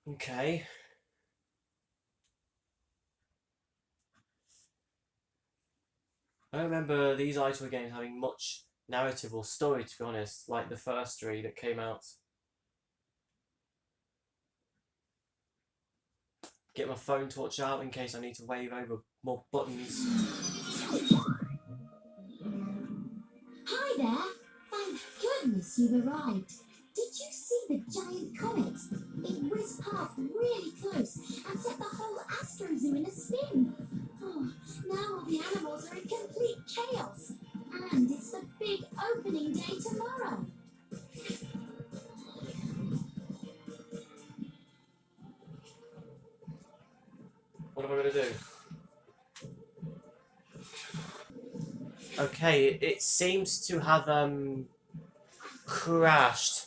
Okay. I don't remember these Eyetoy games having much narrative or story, to be honest, like the first three that came out. Get my phone torch out in case I need to wave over more buttons. Hi there. Thank goodness you've arrived. Did you see the giant comet? It whizzed past really close and set the whole Astro Zoo in a spin. Oh, now all the animals are in complete chaos. And it's the big opening day tomorrow. What am I going to do? Okay, it seems to have crashed.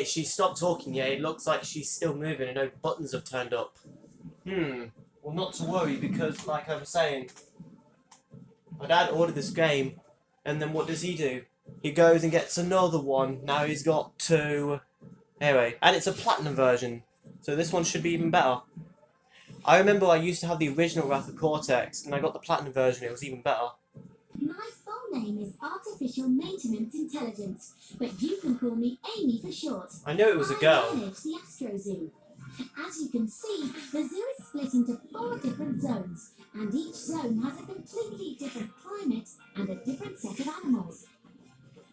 She stopped talking yet. It looks like she's still moving and no buttons have turned up. Well, not to worry, because like I was saying, my dad ordered this game, and then what does he do? He goes and gets another one. Now he's got two. Anyway, and it's a platinum version, so this one should be even better. I remember I used to have the original Wrath of Cortex, and I got the platinum version. It was even better. My full name is Artificial Maintenance Intelligence, but you can call me Amy for short. I knew it was a girl. I manage the Astro Zoo. As you can see, the zoo is split into 4 different zones, and each zone has a completely different climate and a different set of animals.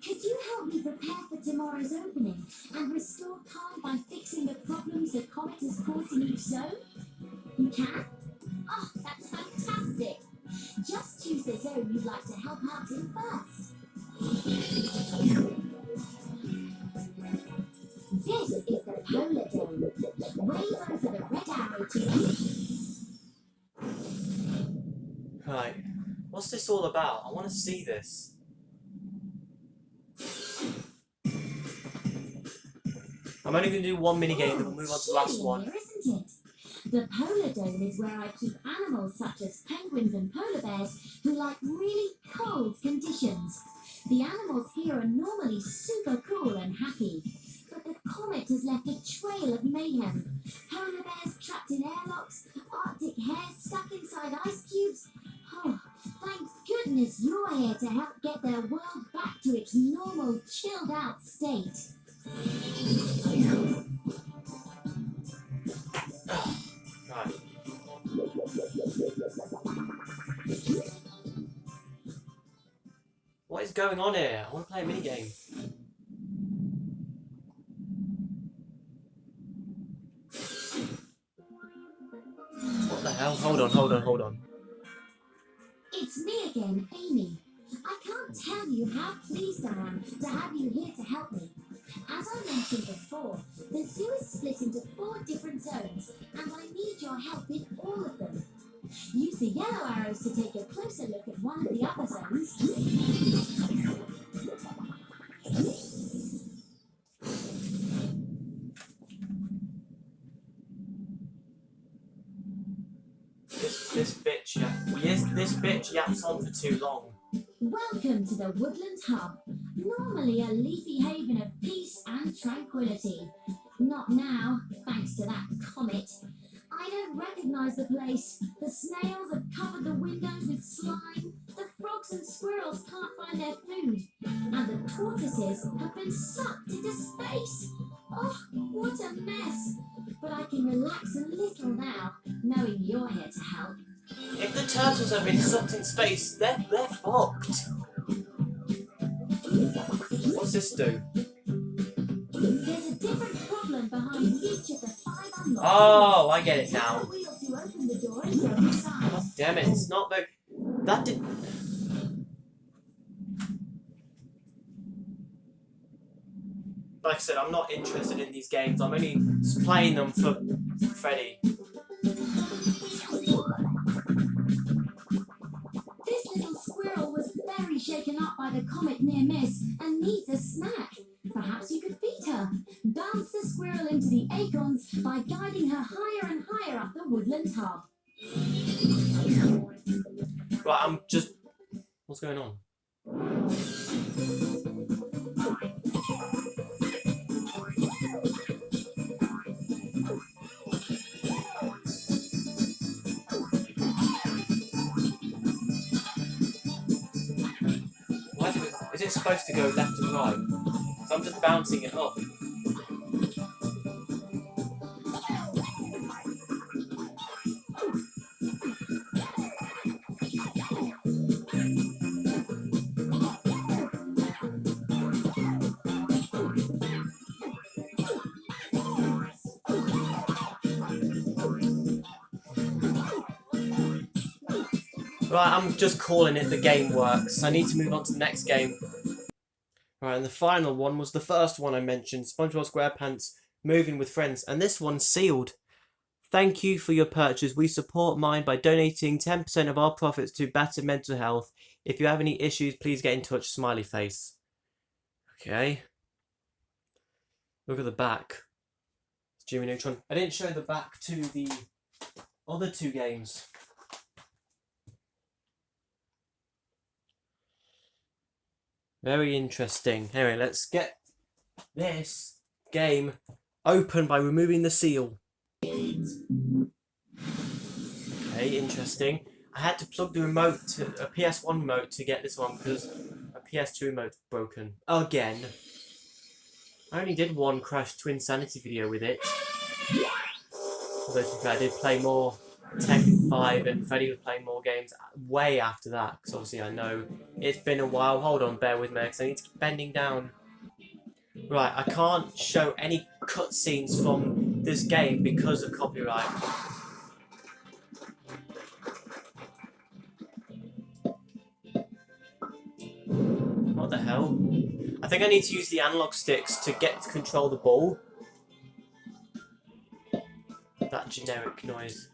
Could you help me prepare for tomorrow's opening and restore calm by fixing the problems the comet has caused in each zone? You can? Oh, that's fantastic! Just choose the zone you'd like to help out in first. This is the Polar Dome. Wave over the red arrow to Right. What's this all about? I want to see this. I'm only going to do one minigame, then we'll move on to the last one. Here, isn't it? The Polar Dome is where I keep animals such as penguins and polar bears who like really cold conditions. The animals here are normally super cool and happy, but the comet has left a trail of mayhem. Polar bears trapped in airlocks, Arctic hares stuck inside ice cubes. Oh, thank goodness you're here to help get their world back to its normal, chilled out state. Right. What is going on here? I want to play a minigame. What the hell? Hold on. It's me again, Amy. I can't tell you how pleased I am to have you here to help me. As I mentioned before, the zoo is split into 4 different zones, and I need your help in all of them. Use the yellow arrows to take a closer look at one of the other zones. This bitch yaps on for too long. Welcome to the Woodland Hub, normally a leafy haven of peace and tranquility. Not now, thanks to that comet. I don't recognise the place. The snails have covered the windows with slime, the frogs and squirrels can't find their food, and the tortoises have been sucked into space. Oh, what a mess! But I can relax a little now, knowing you're here to help. If the turtles have been sucked in space, they're fucked. What's this do? There's a different problem behind each of the 5 unlocks. Oh, I get it now. Wheel to open the door and go inside. God damn it, it's not very... That did... Like I said, I'm not interested in these games. I'm only just playing them for Freddy. This little squirrel was very shaken up by the comet near miss and needs a snack. Perhaps you could feed her. Bounce the squirrel into the acorns by guiding her higher and higher up the Woodland Hub. Right, I'm just... What's going on? Is it supposed to go left and right? So I'm just bouncing it up. Right, I'm just calling it. The game works. I need to move on to the next game. Right, and the final one was the first one I mentioned, SpongeBob SquarePants Moving with Friends, and this one's sealed. Thank you for your purchase. We support mine by donating 10% of our profits to better mental health. If you have any issues, please get in touch. Smiley face. Okay. Look at the back. It's Jimmy Neutron. I didn't show the back to the other 2 games. Very interesting. Anyway, let's get this game open by removing the seal. Okay, interesting. I had to plug the remote to a PS1 remote to get this one because a PS2 remote's broken. Again. I only did one Crash Twinsanity video with it. Although to be fair, I did play more Tekken 5 and Freddy was playing more games way after that, because obviously I know it's been a while. Hold on, bear with me because I need to keep bending down. Right, I can't show any cutscenes from this game because of copyright. What the hell? I think I need to use the analog sticks to get to control the ball. That generic noise.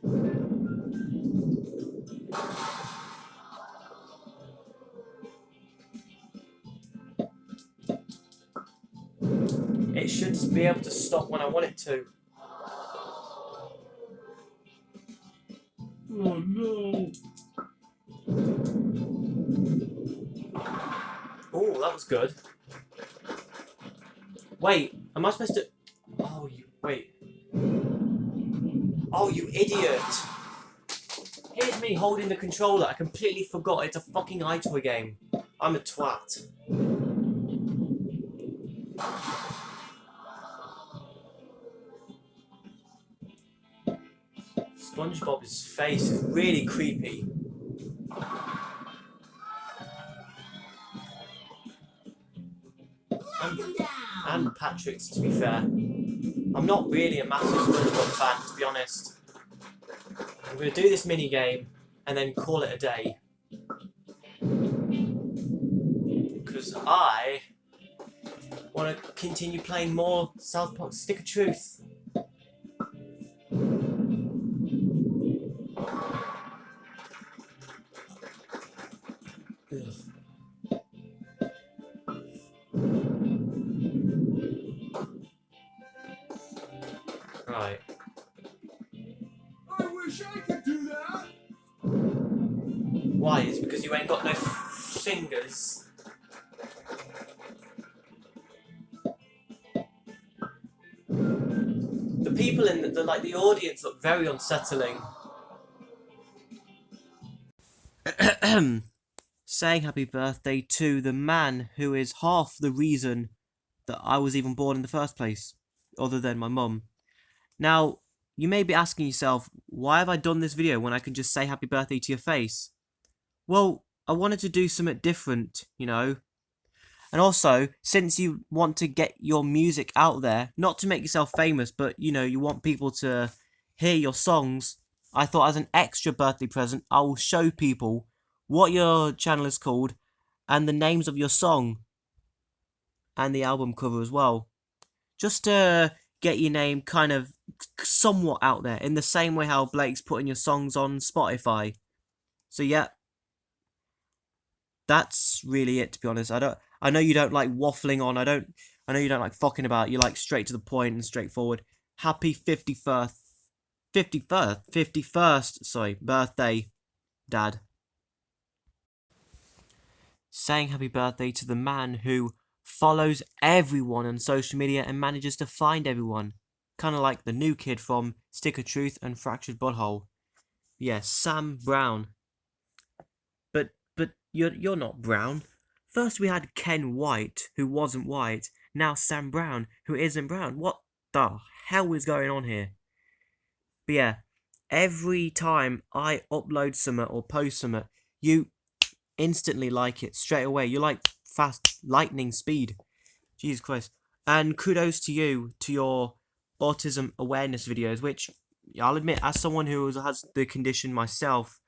It should be able to stop when I want it to. Oh no! Oh, that was good. Wait, Am I supposed to... Oh, you... Wait. Oh, you idiot. Here's me holding the controller. I completely forgot it's a fucking Eyetoy game. I'm a twat. SpongeBob's face is really creepy. And Patrick's, to be fair. I'm not really a massive SpongeBob fan, to be honest. I'm going to do this mini game and then call it a day. Because I want to continue playing more South Park Stick of Truth. Ugh. Right. I wish I could do that. Why? It's because you ain't got no fingers. The people in the audience look very unsettling. Saying happy birthday to the man who is half the reason that I was even born in the first place, other than my mum. Now, you may be asking yourself, why have I done this video when I can just say happy birthday to your face? Well, I wanted to do something different, you know. And also, since you want to get your music out there, not to make yourself famous, but, you know, you want people to hear your songs, I thought as an extra birthday present, I will show people what your channel is called and the names of your song and the album cover as well. Just to get your name kind of somewhat out there, in the same way how Blake's putting your songs on Spotify. So yeah, that's really it, to be honest. I know you don't like waffling on. I know you don't like fucking about. You like straight to the point and straightforward. Happy 51st birthday, Dad. Saying happy birthday to the man who follows everyone on social media and manages to find everyone. Kind of like the new kid from Stick of Truth and Fractured Butthole. Yeah, Sam Brown. But you're not brown. First we had Ken White, who wasn't white. Now Sam Brown, who isn't brown. What the hell is going on here? But yeah, every time I upload something or post something, you instantly like it straight away. You like fast lightning speed. Jesus Christ. And kudos to you, to your autism awareness videos, which I'll admit, as someone who has the condition myself,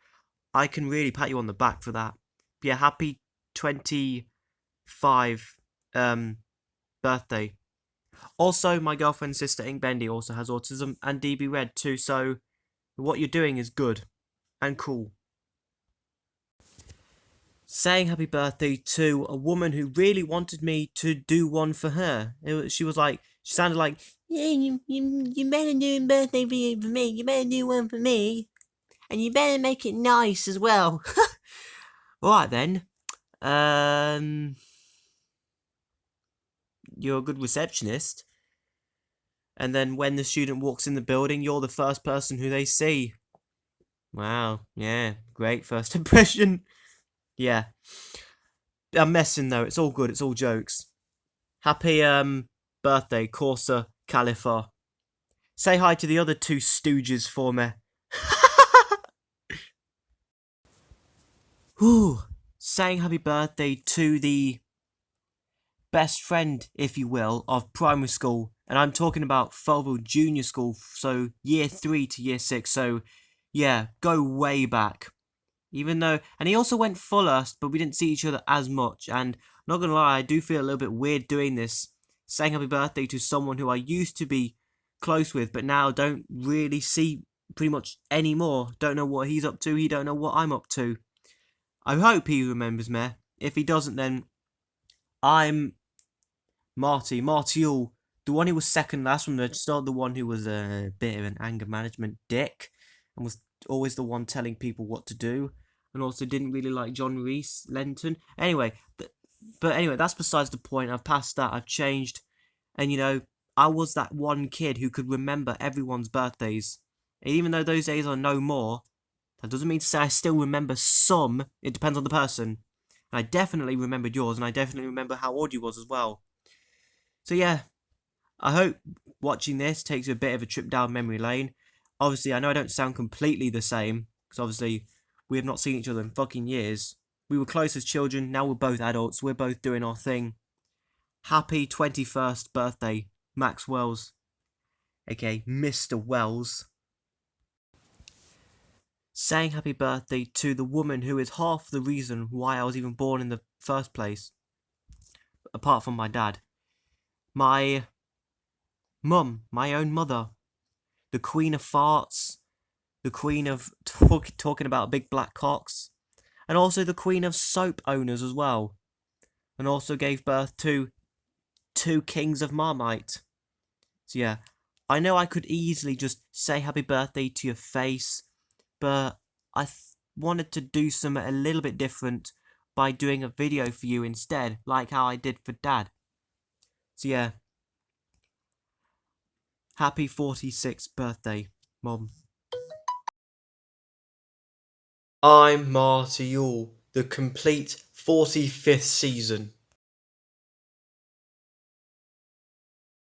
I can really pat you on the back for that. But yeah, happy 25 birthday. Also, my girlfriend's sister Ink Bendy also has autism, and DB Red too, so what you're doing is good and cool. Saying happy birthday to a woman who really wanted me to do one for her. She sounded like, yeah, you better do a birthday video for me. You better do one for me. And you better make it nice as well. Alright then. You're a good receptionist. And then when the student walks in the building, you're the first person who they see. Wow, yeah, great first impression. Yeah. I'm messing though, it's all good, it's all jokes. Happy birthday, Kouser Khalifa. Say hi to the other two stooges for me. Whew. Saying happy birthday to the best friend, if you will, of primary school. And I'm talking about Fayetteville Junior School, so year 3 to year 6, so yeah, go way back. Even though, and he also went Fullhurst, but we didn't see each other as much, and not gonna lie, I do feel a little bit weird doing this, saying happy birthday to someone who I used to be close with, but now don't really see pretty much anymore. Don't know what he's up to, he don't know what I'm up to. I hope he remembers me. If he doesn't, then I'm Marty Yule, the one who was second last from the start, the one who was a bit of an anger management dick, and was always the one telling people what to do, and also didn't really like John Reese Lenton. Anyway, but anyway, that's besides the point. I've passed that, I've changed, and you know, I was that one kid who could remember everyone's birthdays. And even though those days are no more, that doesn't mean to say I still remember some. It depends on the person. And I definitely remembered yours, and I definitely remember how old you was as well. So yeah, I hope watching this takes you a bit of a trip down memory lane. Obviously, I know I don't sound completely the same, because obviously we have not seen each other in fucking years. We were close as children, now we're both adults, we're both doing our thing. Happy 21st birthday, Max Wells, aka Mr. Wells. Saying happy birthday to the woman who is half the reason why I was even born in the first place. Apart from my dad. My mum, my own mother. The queen of farts. The queen of talking about big black cocks. And also the queen of soap owners as well. And also gave birth to 2 kings of Marmite. So yeah, I know I could easily just say happy birthday to your face, but I wanted to do something a little bit different by doing a video for you instead, like how I did for Dad. So yeah, happy 46th birthday, Mom. I'm Marty Yule, the complete 45th season.